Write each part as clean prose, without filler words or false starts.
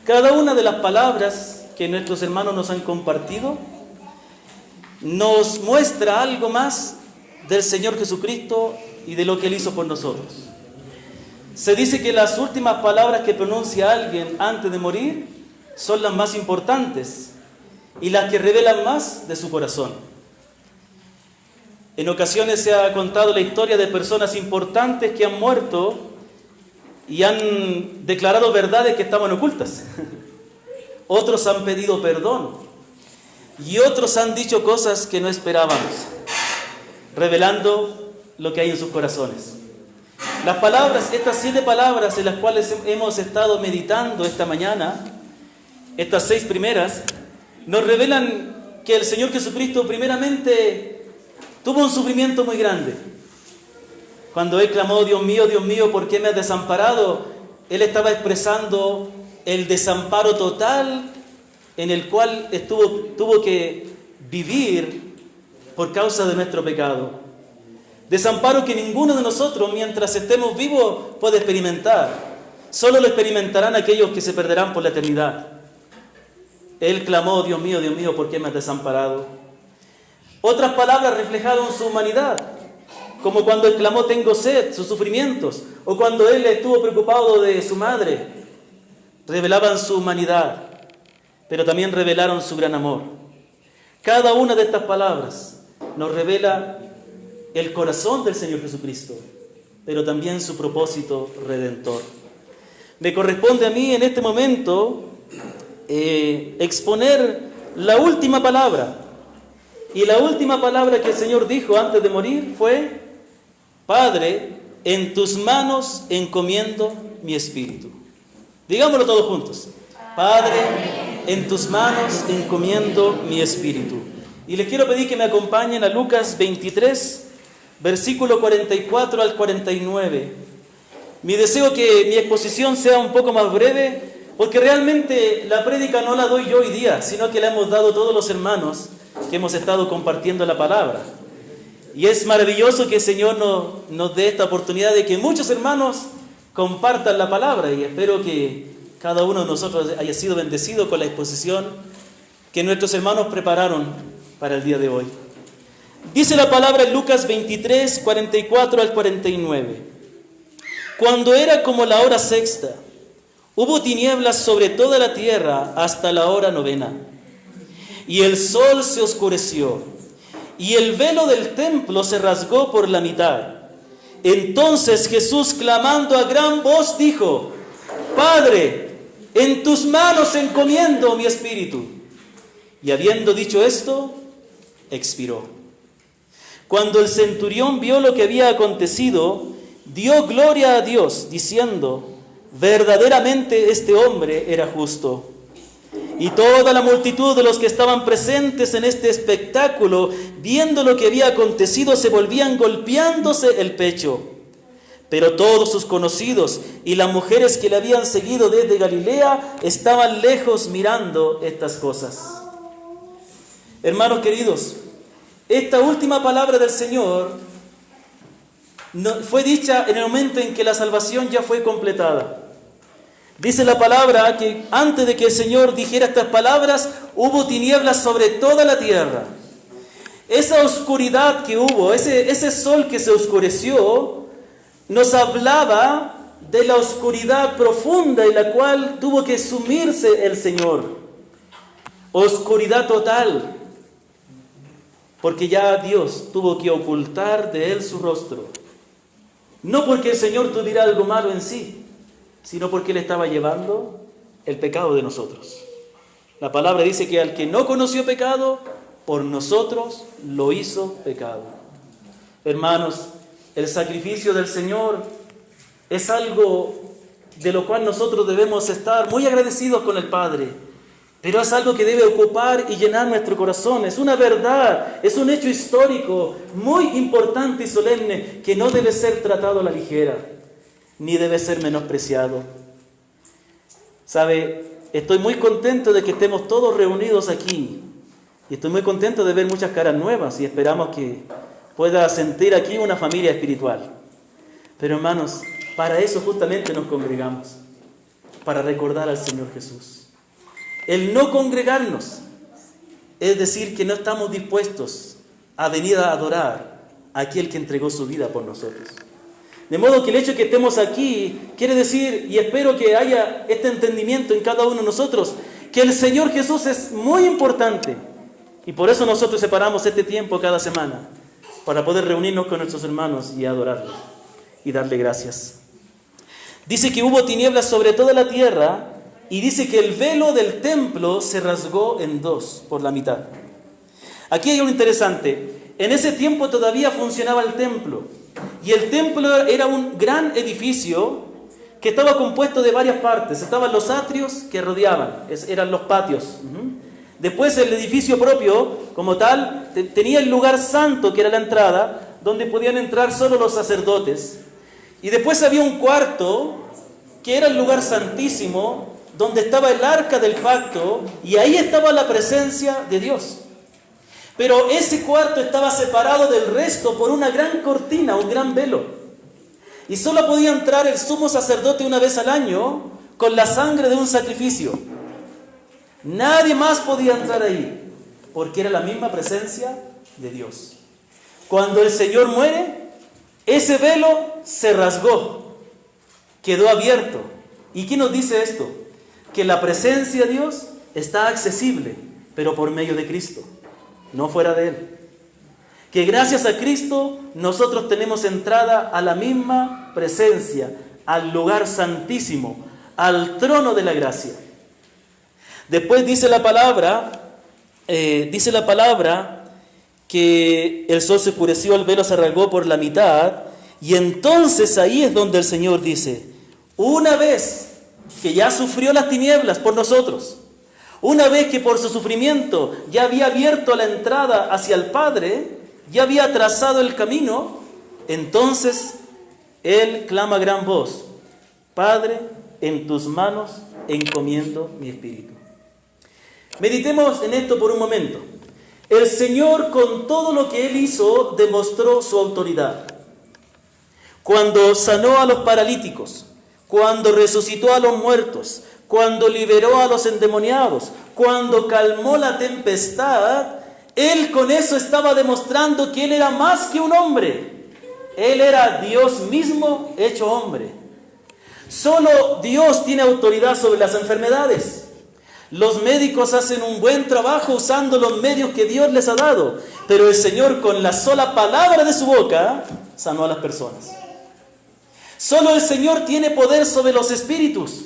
Cada una de las palabras que nuestros hermanos nos han compartido nos muestra algo más del Señor Jesucristo y de lo que Él hizo por nosotros. Se dice que las últimas palabras que pronuncia alguien antes de morir son las más importantes y las que revelan más de su corazón. En ocasiones se ha contado la historia de personas importantes que han muerto y han declarado verdades que estaban ocultas. Otros han pedido perdón y otros han dicho cosas que no esperábamos, revelando lo que hay en sus corazones. Las palabras, estas 7 palabras en las cuales hemos estado meditando esta mañana, estas 6 primeras, nos revelan que el Señor Jesucristo primeramente tuvo un sufrimiento muy grande. Cuando Él clamó, Dios mío, ¿por qué me has desamparado?, Él estaba expresando el desamparo total en el cual tuvo que vivir por causa de nuestro pecado. Desamparo que ninguno de nosotros, mientras estemos vivos, puede experimentar. Solo lo experimentarán aquellos que se perderán por la eternidad. Él clamó, Dios mío, ¿por qué me has desamparado? Otras palabras reflejaron su humanidad, como cuando Él clamó, tengo sed, sus sufrimientos, o cuando Él estuvo preocupado de su madre. Revelaban su humanidad, pero también revelaron su gran amor. Cada una de estas palabras nos revela el corazón del Señor Jesucristo, pero también su propósito redentor. Me corresponde a mí en este momento exponer la última palabra. Y la última palabra que el Señor dijo antes de morir fue: Padre, en tus manos encomiendo mi espíritu. Digámoslo todos juntos. Padre, en tus manos encomiendo mi espíritu. Y les quiero pedir que me acompañen a Lucas 23, versículo 44 al 49. Mi deseo que mi exposición sea un poco más breve, porque realmente la prédica no la doy yo hoy día, sino que la hemos dado todos los hermanos que hemos estado compartiendo la palabra. Y es maravilloso que el Señor nos dé esta oportunidad de que muchos hermanos compartan la palabra, y espero que cada uno de nosotros haya sido bendecido con la exposición que nuestros hermanos prepararon para el día de hoy. Dice la palabra en Lucas 23, 44 al 49. Cuando era como la hora sexta, hubo tinieblas sobre toda la tierra hasta la hora 9. Y el sol se oscureció, y el velo del templo se rasgó por la mitad. Entonces Jesús, clamando a gran voz, dijo: Padre, en tus manos encomiendo mi espíritu. Y habiendo dicho esto, expiró. Cuando el centurión vio lo que había acontecido, dio gloria a Dios, diciendo: verdaderamente este hombre era justo. Y toda la multitud de los que estaban presentes en este espectáculo, viendo lo que había acontecido, se volvían golpeándose el pecho. Pero todos sus conocidos y las mujeres que le habían seguido desde Galilea estaban lejos mirando estas cosas. Hermanos queridos, esta última palabra del Señor fue dicha en el momento en que la salvación ya fue completada. Dice la palabra que antes de que el Señor dijera estas palabras, hubo tinieblas sobre toda la tierra. Esa oscuridad que hubo, ese sol que se oscureció, nos hablaba de la oscuridad profunda en la cual tuvo que sumirse el Señor. Oscuridad total, porque ya Dios tuvo que ocultar de Él su rostro. No porque el Señor tuviera algo malo en sí, sino porque Él estaba llevando el pecado de nosotros. La palabra dice que al que no conoció pecado, por nosotros lo hizo pecado. Hermanos, el sacrificio del Señor es algo de lo cual nosotros debemos estar muy agradecidos con el Padre, pero es algo que debe ocupar y llenar nuestro corazón. Es una verdad, es un hecho histórico muy importante y solemne que no debe ser tratado a la ligera, ni debe ser menospreciado. ¿Sabe? Estoy muy contento de que estemos todos reunidos aquí. Y estoy muy contento de ver muchas caras nuevas y esperamos que pueda sentir aquí una familia espiritual. Pero hermanos, para eso justamente nos congregamos. para recordar al Señor Jesús. El no congregarnos es decir que no estamos dispuestos a venir a adorar a aquel que entregó su vida por nosotros. De modo que el hecho de que estemos aquí quiere decir, y espero que haya este entendimiento en cada uno de nosotros, que el Señor Jesús es muy importante. Y por eso nosotros separamos este tiempo cada semana, para poder reunirnos con nuestros hermanos y adorarlo y darle gracias. Dice que hubo tinieblas sobre toda la tierra, y dice que el velo del templo se rasgó en dos, por la mitad. Aquí hay algo interesante. En ese tiempo todavía funcionaba el templo. Y el templo era un gran edificio que estaba compuesto de varias partes. Estaban los atrios que rodeaban, eran los patios. Después el edificio propio, como tal, tenía el lugar santo, que era la entrada, donde podían entrar solo los sacerdotes. Y después había un cuarto, que era el lugar santísimo, donde estaba el arca del pacto, y ahí estaba la presencia de Dios. Pero ese cuarto estaba separado del resto por una gran cortina, un gran velo. Y solo podía entrar el sumo sacerdote una vez al año con la sangre de un sacrificio. Nadie más podía entrar ahí, porque era la misma presencia de Dios. Cuando el Señor muere, ese velo se rasgó, quedó abierto. ¿Y qué nos dice esto? Que la presencia de Dios está accesible, pero por medio de Cristo, no fuera de Él. Que gracias a Cristo nosotros tenemos entrada a la misma presencia, al lugar santísimo, al trono de la gracia. Después dice la palabra que el sol se oscureció, el velo se rasgó por la mitad, y entonces ahí es donde el Señor dice, una vez que ya sufrió las tinieblas por nosotros, una vez que por su sufrimiento ya había abierto la entrada hacia el Padre, ya había trazado el camino, entonces Él clama a gran voz, Padre, en tus manos encomiendo mi espíritu. Meditemos en esto por un momento. El Señor, con todo lo que Él hizo, demostró su autoridad. Cuando sanó a los paralíticos, cuando resucitó a los muertos, cuando liberó a los endemoniados, cuando calmó la tempestad, Él con eso estaba demostrando que Él era más que un hombre. Él era Dios mismo hecho hombre. Solo Dios tiene autoridad sobre las enfermedades. Los médicos hacen un buen trabajo usando los medios que Dios les ha dado, pero el Señor con la sola palabra de su boca sanó a las personas. Solo el Señor tiene poder sobre los espíritus.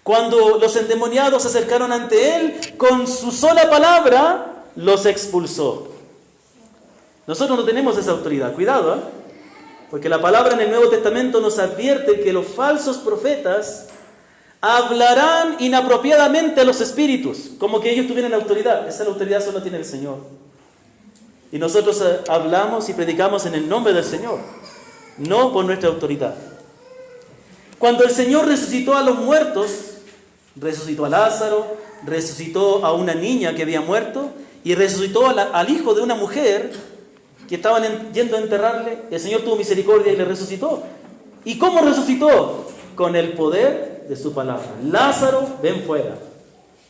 Cuando los endemoniados se acercaron ante Él, con su sola palabra los expulsó. Nosotros no tenemos esa autoridad, cuidado, porque la palabra en el Nuevo Testamento nos advierte que los falsos profetas hablarán inapropiadamente a los espíritus, como que ellos tuvieran autoridad. Esa autoridad solo tiene el Señor. Y nosotros hablamos y predicamos en el nombre del Señor, no por nuestra autoridad. Cuando el Señor resucitó a los muertos, resucitó a Lázaro, resucitó a una niña que había muerto y resucitó al hijo de una mujer que estaban yendo a enterrarle. El Señor tuvo misericordia y le resucitó. ¿Y cómo resucitó? Con el poder de su palabra. Lázaro, ven fuera.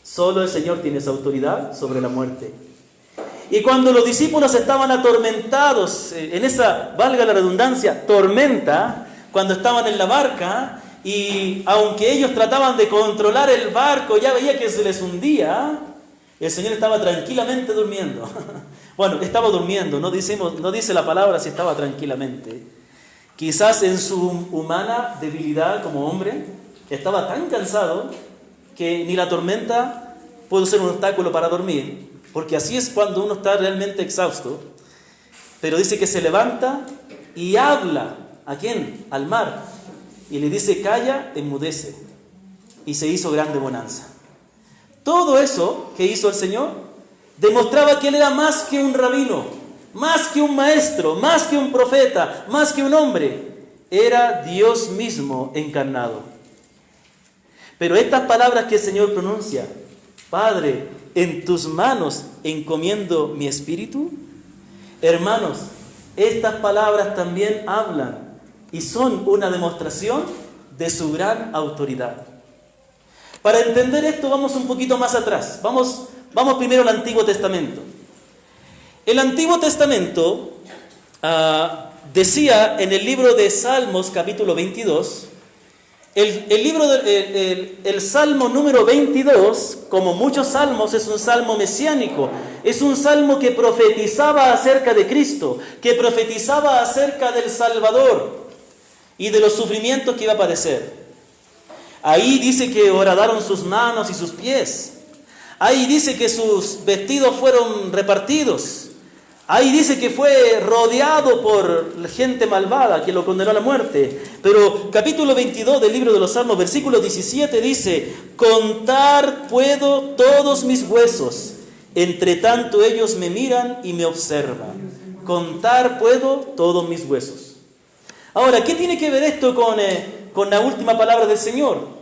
Solo el Señor tiene esa autoridad sobre la muerte. Y cuando los discípulos estaban atormentados, en esa, valga la redundancia, tormenta, cuando estaban en la barca, y aunque ellos trataban de controlar el barco, ya veía que se les hundía, el Señor estaba tranquilamente durmiendo. Bueno, estaba durmiendo, no dice la palabra si estaba tranquilamente. Quizás en su humana debilidad como hombre, estaba tan cansado que ni la tormenta pudo ser un obstáculo para dormir, porque así es cuando uno está realmente exhausto. Pero dice que se levanta y habla. ¿A quién? Al mar. Y le dice, calla, enmudece. Y se hizo grande bonanza. Todo eso que hizo el Señor demostraba que Él era más que un rabino, más que un maestro, más que un profeta, más que un hombre. Era Dios mismo encarnado. Pero estas palabras que el Señor pronuncia, Padre, en tus manos encomiendo mi espíritu. Hermanos, estas palabras también hablan y son una demostración de su gran autoridad. Para entender esto vamos un poquito más atrás. Vamos primero al Antiguo Testamento. El Antiguo Testamento decía en el libro de Salmos capítulo 22, el Salmo número 22, como muchos salmos, es un salmo mesiánico. Es un salmo que profetizaba acerca de Cristo, que profetizaba acerca del Salvador y de los sufrimientos que iba a padecer. Ahí dice que horadaron sus manos y sus pies. Ahí dice que sus vestidos fueron repartidos. Ahí dice que fue rodeado por gente malvada que lo condenó a la muerte. Pero capítulo 22 del libro de los Salmos, versículo 17 dice: contar puedo todos mis huesos, entre tanto ellos me miran y me observan. Contar puedo todos mis huesos. Ahora, ¿qué tiene que ver esto con la última palabra del Señor?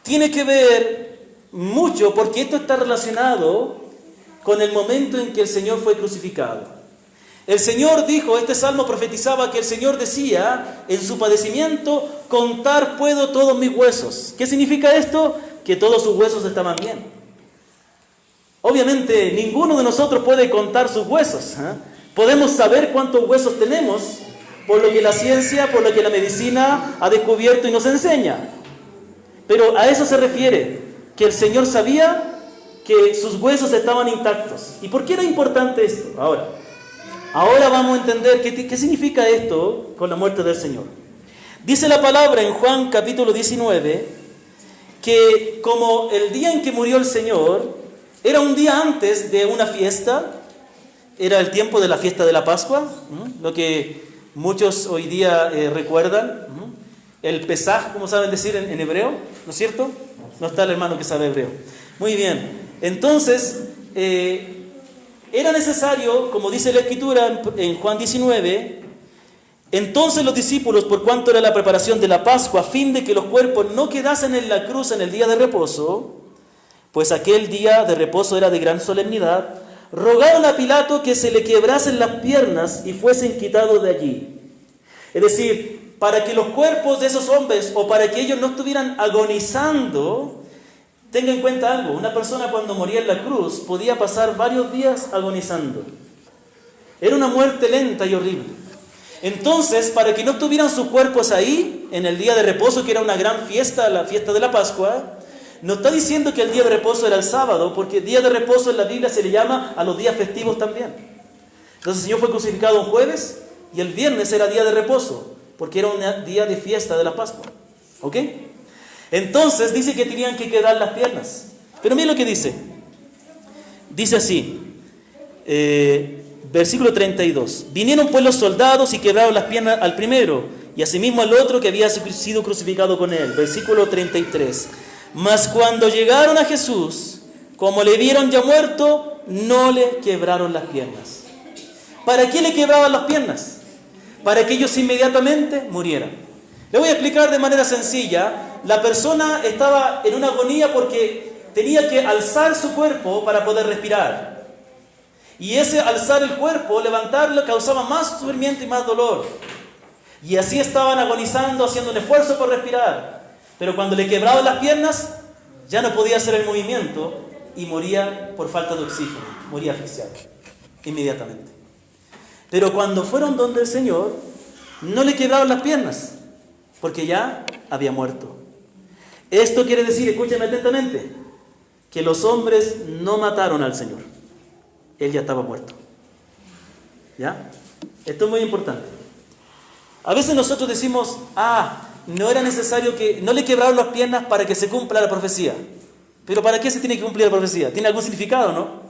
Tiene que ver mucho, porque esto está relacionado con el momento en que el Señor fue crucificado. El Señor dijo, este salmo profetizaba que el Señor decía en su padecimiento: contar puedo todos mis huesos. ¿Qué significa esto? Que todos sus huesos estaban bien. Obviamente ninguno de nosotros puede contar sus huesos, ¿eh? Podemos saber cuántos huesos tenemos por lo que la ciencia, por lo que la medicina ha descubierto y nos enseña. Pero a eso se refiere, que el Señor sabía que sus huesos estaban intactos. ¿Y por qué era importante esto? Ahora vamos a entender qué significa esto con la muerte del Señor. Dice la palabra en Juan capítulo 19, que como el día en que murió el Señor era un día antes de una fiesta, era el tiempo de la fiesta de la Pascua, lo que muchos hoy día recuerdan, el Pesaj, como saben decir en hebreo, ¿no es cierto? No está el hermano que sabe hebreo. Muy bien, entonces era necesario, como dice la Escritura en Juan 19, entonces los discípulos, por cuanto era la preparación de la Pascua, a fin de que los cuerpos no quedasen en la cruz en el día de reposo, pues aquel día de reposo era de gran solemnidad, rogaron a Pilato que se le quebrasen las piernas y fuesen quitados de allí. Es decir, para que los cuerpos de esos hombres, o para que ellos no estuvieran agonizando, tenga en cuenta algo: una persona cuando moría en la cruz podía pasar varios días agonizando. Era una muerte lenta y horrible. Entonces, para que no estuvieran sus cuerpos ahí, en el día de reposo, que era una gran fiesta, la fiesta de la Pascua, no está diciendo que el día de reposo era el sábado, porque el día de reposo en la Biblia se le llama a los días festivos también. Entonces el Señor fue crucificado un jueves y el viernes era día de reposo, porque era un día de fiesta de la Pascua. ¿Ok? Entonces dice que tenían que quedar las piernas. Pero mira lo que dice. Dice así, versículo 32. Vinieron pues los soldados y quebraron las piernas al primero, y asimismo al otro que había sido crucificado con él. Versículo 33. Mas cuando llegaron a Jesús, como le vieron ya muerto, no le quebraron las piernas. ¿Para qué le quebraban las piernas? Para que ellos inmediatamente murieran. Le voy a explicar de manera sencilla. La persona estaba en una agonía porque tenía que alzar su cuerpo para poder respirar. Y ese alzar el cuerpo, levantarlo, causaba más sufrimiento y más dolor. Y así estaban agonizando, haciendo un esfuerzo por respirar. Pero cuando le quebraban las piernas, ya no podía hacer el movimiento y moría por falta de oxígeno. Moría asfixiado inmediatamente. Pero cuando fueron donde el Señor, no le quebraron las piernas, porque ya había muerto. Esto quiere decir, escúcheme atentamente, que los hombres no mataron al Señor. Él ya estaba muerto. ¿Ya? Esto es muy importante. A veces nosotros decimos, no era necesario que... No le quebraron las piernas para que se cumpla la profecía. Pero ¿para qué se tiene que cumplir la profecía? ¿Tiene algún significado, no?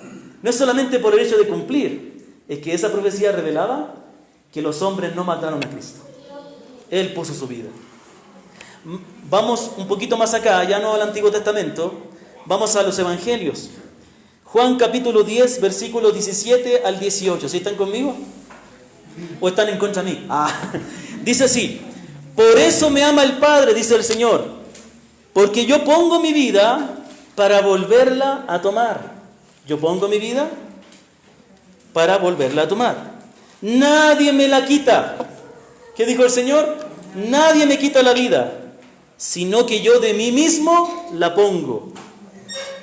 No es solamente por el hecho de cumplir. Es que esa profecía revelaba que los hombres no mataron a Cristo. Él puso su vida. Vamos un poquito más acá, ya no al Antiguo Testamento. Vamos a los Evangelios. Juan capítulo 10, versículos 17 al 18. ¿Sí están conmigo? ¿O están en contra de mí? Dice así: por eso me ama el Padre, dice el Señor, porque yo pongo mi vida para volverla a tomar. Yo pongo mi vida para volverla a tomar. Nadie me la quita. ¿Qué dijo el Señor? Nadie me quita la vida. sino que yo de mí mismo la pongo.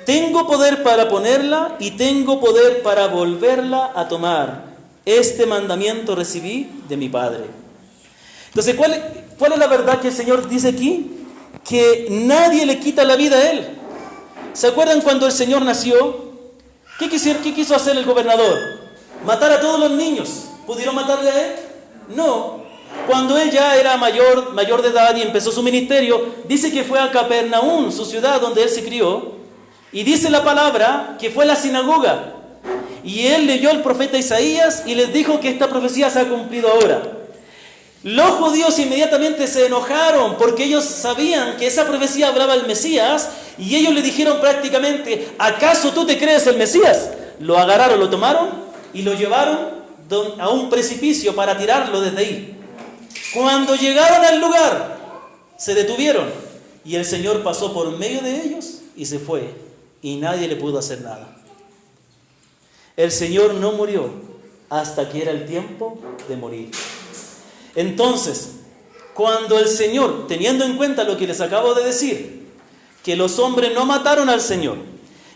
Tengo poder para ponerla y tengo poder para volverla a tomar. Este mandamiento recibí de mi Padre. Entonces, ¿cuál es la verdad que el Señor dice aquí? Que nadie le quita la vida a Él. ¿Se acuerdan cuando el Señor nació? ¿Qué quiso hacer el gobernador? ¿Matar a todos los niños? ¿Pudieron matarle a Él? No. Cuando Él ya era mayor de edad y empezó su ministerio, dice que fue a Capernaum, su ciudad donde Él se crió, y dice la palabra que fue a la sinagoga. Y Él leyó el profeta Isaías y les dijo que esta profecía se ha cumplido ahora. Los judíos inmediatamente se enojaron porque ellos sabían que esa profecía hablaba del Mesías y ellos le dijeron prácticamente, ¿acaso tú te crees el Mesías? Lo agarraron, lo tomaron y lo llevaron a un precipicio para tirarlo desde ahí. Cuando llegaron al lugar, se detuvieron y el Señor pasó por medio de ellos y se fue y nadie le pudo hacer nada. El Señor no murió hasta que era el tiempo de morir. Entonces, cuando el Señor, teniendo en cuenta lo que les acabo de decir, que los hombres no mataron al Señor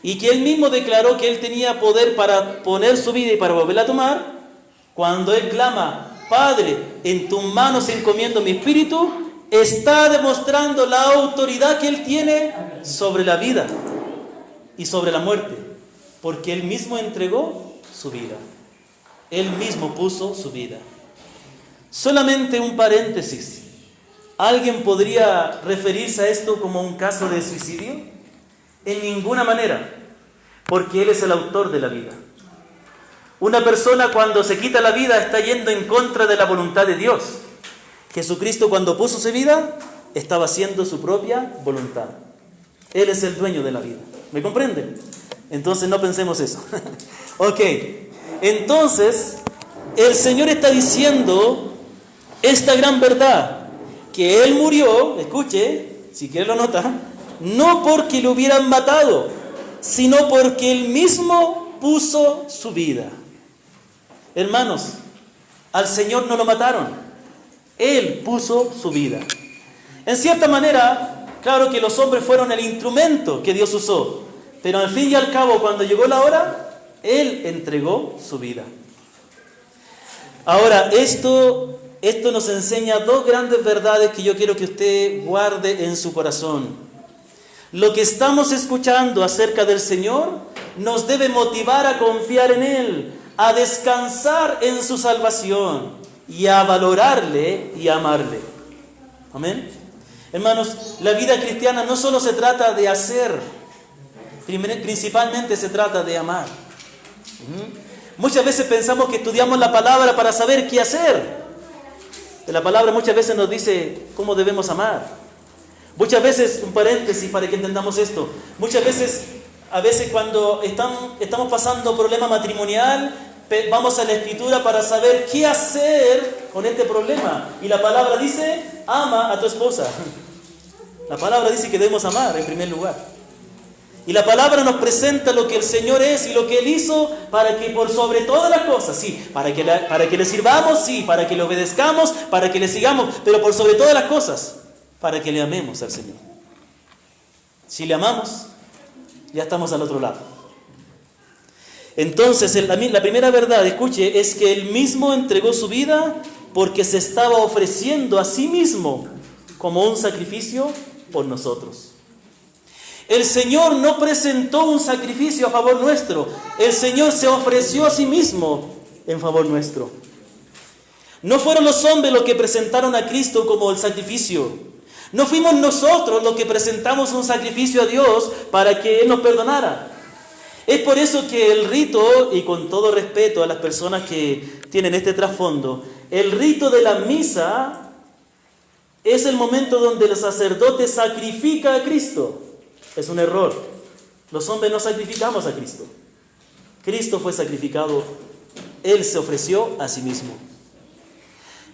y que Él mismo declaró que Él tenía poder para poner su vida y para volverla a tomar, cuando Él clama, Padre, en tus manos encomiendo mi espíritu, está demostrando la autoridad que Él tiene sobre la vida y sobre la muerte. Porque Él mismo entregó su vida. Él mismo puso su vida. Solamente un paréntesis. ¿Alguien podría referirse a esto como un caso de suicidio? En ninguna manera. Porque Él es el autor de la vida. Una persona cuando se quita la vida está yendo en contra de la voluntad de Dios. Jesucristo cuando puso su vida estaba haciendo su propia voluntad. Él es el dueño de la vida. ¿Me comprenden? Entonces no pensemos eso. Ok, entonces el Señor está diciendo esta gran verdad, que Él murió, escuche, si quiere lo nota, no porque lo hubieran matado, sino porque Él mismo puso su vida. Hermanos, al Señor no lo mataron, Él puso su vida. En cierta manera, claro que los hombres fueron el instrumento que Dios usó, pero al fin y al cabo, cuando llegó la hora, Él entregó su vida. Ahora, esto nos enseña dos grandes verdades que yo quiero que usted guarde en su corazón. Lo que estamos escuchando acerca del Señor nos debe motivar a confiar en Él, a descansar en su salvación y a valorarle y a amarle. Amén. Hermanos, la vida cristiana no solo se trata de hacer, principalmente se trata de amar. Muchas veces pensamos que estudiamos la palabra para saber qué hacer. La palabra muchas veces nos dice cómo debemos amar. Muchas veces, un paréntesis para que entendamos esto, a veces cuando estamos pasando problema matrimonial, vamos a la Escritura para saber qué hacer con este problema. Y la palabra dice, ama a tu esposa. La palabra dice que debemos amar en primer lugar. Y la palabra nos presenta lo que el Señor es y lo que Él hizo para que por sobre todas las cosas, sí, para que le sirvamos, sí, para que le obedezcamos, para que le sigamos, pero por sobre todas las cosas, para que le amemos al Señor. Si le amamos, ya estamos al otro lado. Entonces, la primera verdad, escuche, es que Él mismo entregó su vida porque se estaba ofreciendo a sí mismo como un sacrificio por nosotros. El Señor no presentó un sacrificio a favor nuestro. El Señor se ofreció a sí mismo en favor nuestro. No fueron los hombres los que presentaron a Cristo como el sacrificio. No fuimos nosotros los que presentamos un sacrificio a Dios para que Él nos perdonara. Es por eso que el rito, y con todo respeto a las personas que tienen este trasfondo, el rito de la misa es el momento donde el sacerdote sacrifica a Cristo. Es un error. Los hombres no sacrificamos a Cristo. Cristo fue sacrificado. Él se ofreció a sí mismo.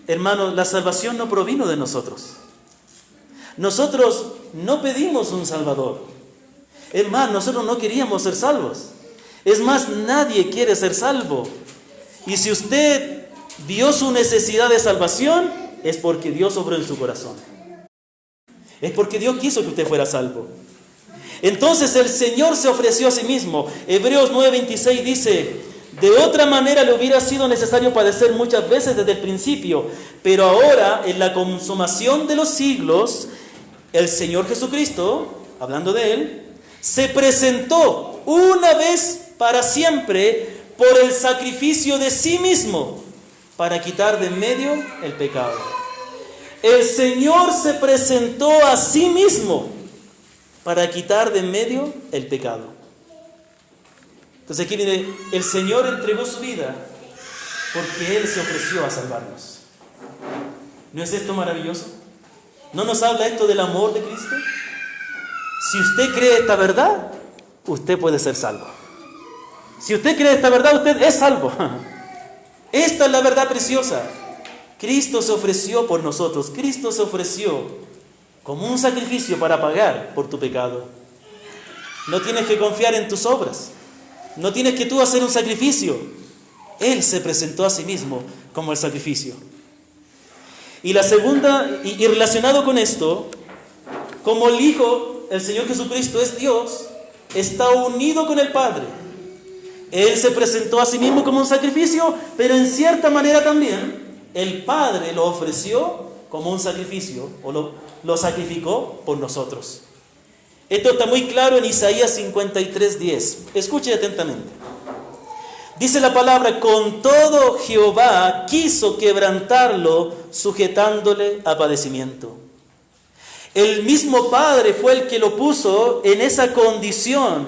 Hermanos, la salvación no provino de nosotros. Nosotros no pedimos un Salvador. Es más, nosotros no queríamos ser salvos. Es más, nadie quiere ser salvo. Y si usted vio su necesidad de salvación, es porque Dios obró en su corazón. Es porque Dios quiso que usted fuera salvo. Entonces el Señor se ofreció a sí mismo. Hebreos 9:26 dice: de otra manera le hubiera sido necesario padecer muchas veces desde el principio, pero ahora, en la consumación de los siglos, el Señor Jesucristo, hablando de Él, se presentó una vez para siempre por el sacrificio de sí mismo para quitar de en medio el pecado. El Señor se presentó a sí mismo para quitar de en medio el pecado. Entonces aquí viene, el Señor entregó su vida porque Él se ofreció a salvarnos. ¿No es esto maravilloso? ¿No nos habla esto del amor de Cristo? Si usted cree esta verdad, usted puede ser salvo. Si usted cree esta verdad, usted es salvo. Esta es la verdad preciosa. Cristo se ofreció por nosotros. Cristo se ofreció como un sacrificio para pagar por tu pecado. No tienes que confiar en tus obras. No tienes que tú hacer un sacrificio. Él se presentó a sí mismo como el sacrificio. Y la segunda, y relacionado con esto, como el Hijo, el Señor Jesucristo es Dios, está unido con el Padre. Él se presentó a sí mismo como un sacrificio, pero en cierta manera también el Padre lo ofreció como un sacrificio, o lo sacrificó por nosotros. Esto está muy claro en Isaías 53:10. Escuche atentamente. Dice la palabra: con todo Jehová quiso quebrantarlo, sujetándole a padecimiento. El mismo Padre fue el que lo puso en esa condición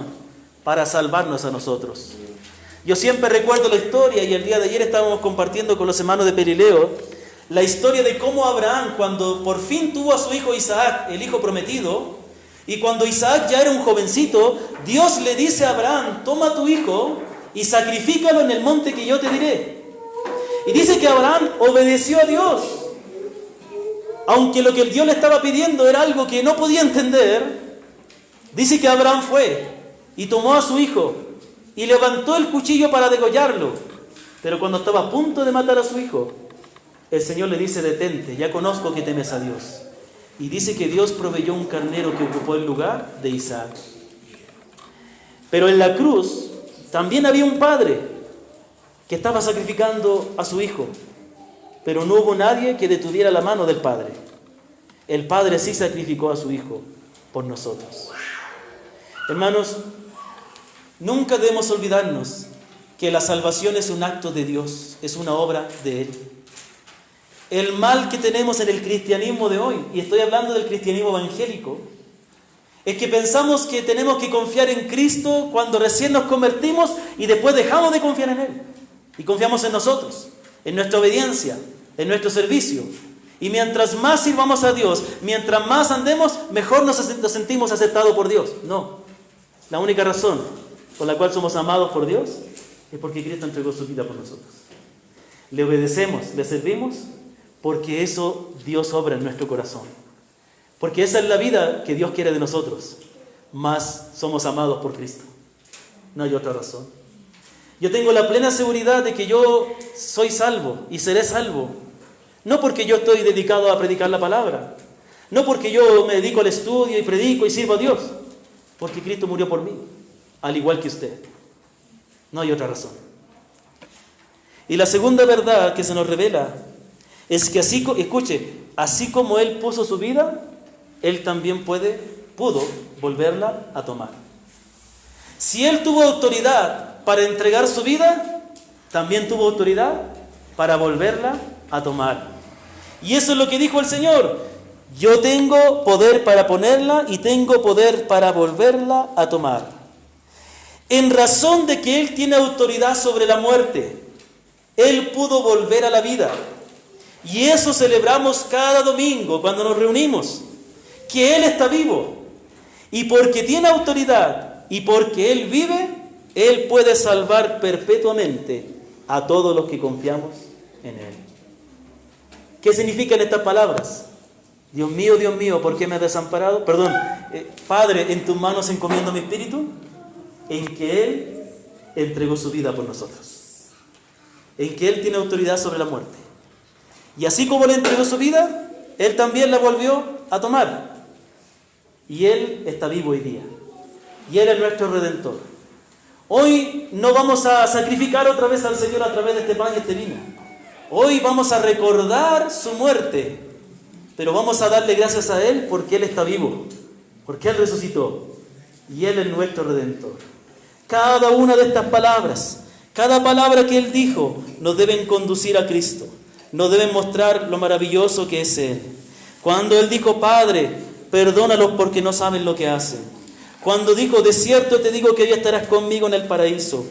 para salvarnos a nosotros. Yo siempre recuerdo la historia, y el día de ayer estábamos compartiendo con los hermanos de Perileo, la historia de cómo Abraham, cuando por fin tuvo a su hijo Isaac, el hijo prometido, y cuando Isaac ya era un jovencito, Dios le dice a Abraham: toma a tu hijo y sacrifícalo en el monte que yo te diré. Y dice que Abraham obedeció a Dios, aunque lo que Dios le estaba pidiendo era algo que no podía entender. Dice que Abraham fue y tomó a su hijo y levantó el cuchillo para degollarlo. Pero cuando estaba a punto de matar a su hijo, el Señor le dice: detente, ya conozco que temes a Dios. Y dice que Dios proveyó un carnero que ocupó el lugar de Isaac. Pero en la cruz también había un padre que estaba sacrificando a su hijo, pero no hubo nadie que detuviera la mano del padre. El padre sí sacrificó a su hijo por nosotros. Hermanos, nunca debemos olvidarnos que la salvación es un acto de Dios, es una obra de Él. El mal que tenemos en el cristianismo de hoy, y estoy hablando del cristianismo evangélico, es que pensamos que tenemos que confiar en Cristo cuando recién nos convertimos y después dejamos de confiar en Él. Y confiamos en nosotros, en nuestra obediencia, en nuestro servicio. Y mientras más sirvamos a Dios, mientras más andemos, mejor nos sentimos aceptados por Dios. No. La única razón por la cual somos amados por Dios es porque Cristo entregó su vida por nosotros. Le obedecemos, le servimos, porque eso Dios obra en nuestro corazón. Porque esa es la vida que Dios quiere de nosotros. Más somos amados por Cristo. No hay otra razón. Yo tengo la plena seguridad de que yo soy salvo y seré salvo. No porque yo estoy dedicado a predicar la palabra. No porque yo me dedico al estudio y predico y sirvo a Dios. Porque Cristo murió por mí, al igual que usted. No hay otra razón. Y la segunda verdad que se nos revela es que así como Él puso su vida, Él también pudo volverla a tomar. Si Él tuvo autoridad para entregar su vida, también tuvo autoridad para volverla a tomar. Y eso es lo que dijo el Señor: yo tengo poder para ponerla y tengo poder para volverla a tomar. En razón de que Él tiene autoridad sobre la muerte, Él pudo volver a la vida. Y eso celebramos cada domingo cuando nos reunimos, que Él está vivo. Y porque tiene autoridad y porque Él vive, Él puede salvar perpetuamente a todos los que confiamos en Él. ¿Qué significan estas palabras? Dios mío, ¿por qué me has desamparado? Perdón, Padre, en tus manos encomiendo mi espíritu. En que Él entregó su vida por nosotros. En que Él tiene autoridad sobre la muerte. Y así como le entregó su vida, Él también la volvió a tomar. Y Él está vivo hoy día. Y Él es nuestro Redentor. Hoy no vamos a sacrificar otra vez al Señor a través de este pan y este vino. Hoy vamos a recordar su muerte. Pero vamos a darle gracias a Él porque Él está vivo. Porque Él resucitó. Y Él es nuestro Redentor. Cada una de estas palabras, cada palabra que Él dijo, nos deben conducir a Cristo. Nos deben mostrar lo maravilloso que es Él. Cuando Él dijo, Padre, perdónalos porque no saben lo que hacen. Cuando dijo, de cierto te digo que hoy estarás conmigo en el paraíso.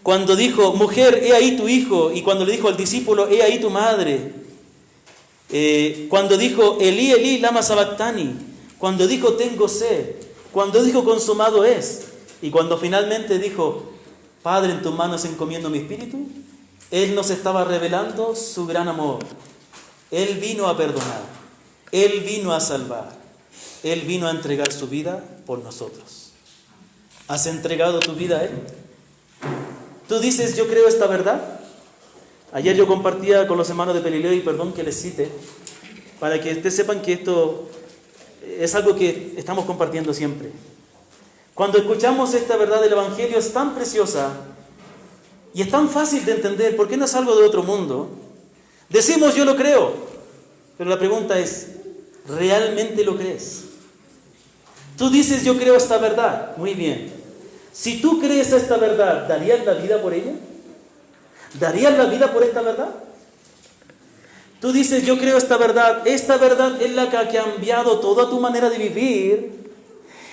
Cuando dijo, mujer, he ahí tu hijo. Y cuando le dijo al discípulo, he ahí tu madre. Cuando dijo, Elí, Elí, lama sabactani. Cuando dijo, tengo sed. Cuando dijo, consumado es. Y cuando finalmente dijo, Padre, en tus manos encomiendo mi espíritu. Él nos estaba revelando su gran amor. Él vino a perdonar. Él vino a salvar. Él vino a entregar su vida por nosotros. ¿Has entregado tu vida a Él? Tú dices, yo creo esta verdad. Ayer yo compartía con los hermanos de Pelileo, y perdón que les cite, para que ustedes sepan que esto es algo que estamos compartiendo siempre. Cuando escuchamos esta verdad del Evangelio es tan preciosa y es tan fácil de entender, porque no es algo de otro mundo. Decimos, yo lo creo, pero la pregunta es, ¿realmente lo crees? Tú dices, yo creo esta verdad. Muy bien. Si tú crees esta verdad, ¿darías la vida por ella? ¿Darías la vida por esta verdad? Tú dices, yo creo esta verdad. Esta verdad es la que ha cambiado toda tu manera de vivir.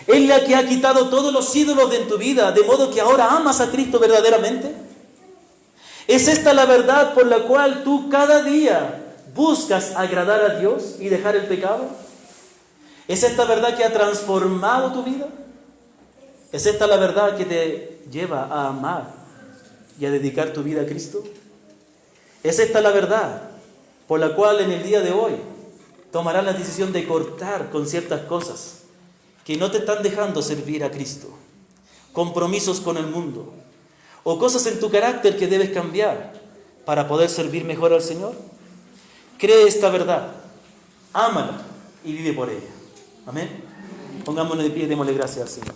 Es la que ha quitado todos los ídolos de tu vida, de modo que ahora amas a Cristo verdaderamente. ¿Es esta la verdad por la cual tú cada día buscas agradar a Dios y dejar el pecado? ¿Es esta verdad que ha transformado tu vida? ¿Es esta la verdad que te lleva a amar y a dedicar tu vida a Cristo? ¿Es esta la verdad por la cual en el día de hoy tomarás la decisión de cortar con ciertas cosas que no te están dejando servir a Cristo? Compromisos con el mundo o cosas en tu carácter que debes cambiar para poder servir mejor al Señor. Cree esta verdad, ámala y vive por ella. Amén. Pongámonos de pie y démosle gracias al Señor.